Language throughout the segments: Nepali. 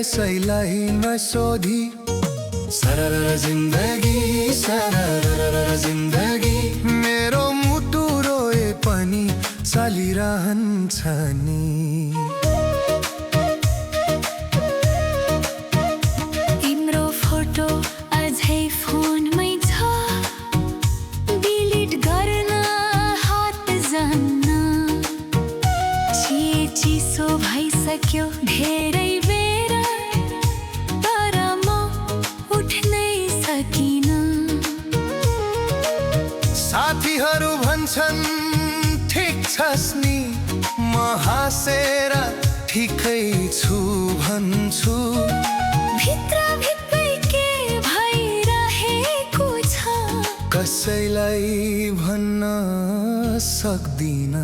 कसैलाई नसोधी सरर जिन्दगी सरर जिन्दगी मेरो मुटु रोए पनि चलिरहन्छ नि। तिम्रो फोटो अझै फोनमै छ, डिलिट गर्न हात जान्न। चिसो भइसक्यो धेरै बेर, तर म उठ्नै सकिन। साथीहरू भन्छन् ठिक छस् नि, म हाँसेर ठिकै छु भन्छु। भित्र भित्रै के भइरहेको छ कसैलाई भन्न सक्दिन।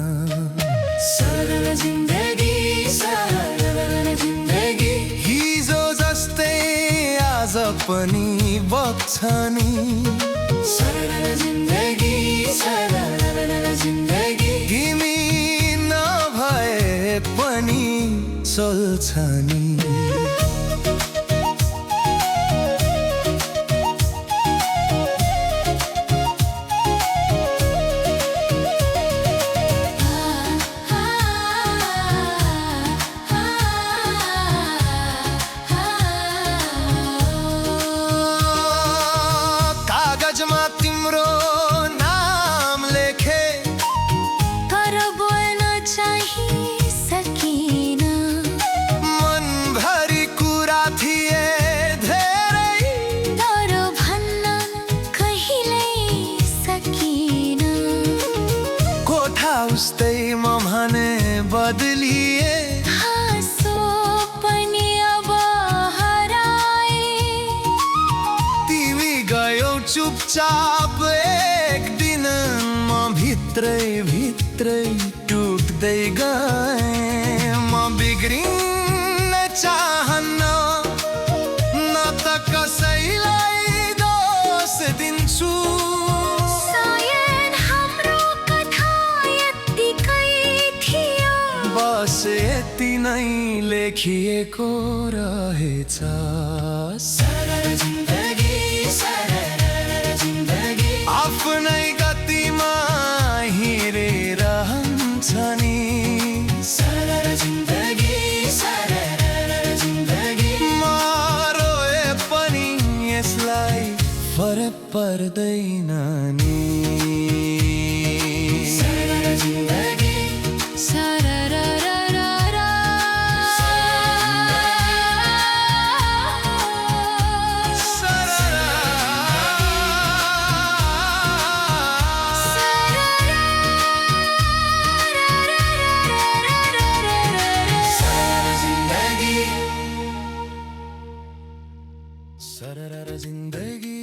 सरल जिन्दगी सरल जिन्दगी हिजो जस्तै आज पनि बग्छ नि। सरल जिन्दगी सरल जिन्दगी तिमी नभए पनि चल्छ नि। कागजमा तिम्रो नाम लेखे, तर बोल्न चाहिँ सकिन। मनभरि कुरा थिए धेरै, तर भन्न कहिल्यै सकिन। कोठा उस्तै म भने बदलिए, हाँसो पनि अब हराए। तिमी गयौ चुपचाप एक दिन, म भित्रै भित्रै टुक्दै गएँ। म बिग्रिन चाहन्न, न त कसैलाई दोष दिन्छु। सायद हाम्रो कथा यत्तिकै थियो, बस यति नै लेखिएको रहेछ। सरल जिन्दगी सरल जिन्दगी आफ्नै गतिमा हिँडिरहन्छ नि। सरल जिन्दगी सरल जिन्दगी म रोए पनि यसलाई फरक पर्दैन नि। सरल जिन्दगी सररररररा। सरल जिन्दगी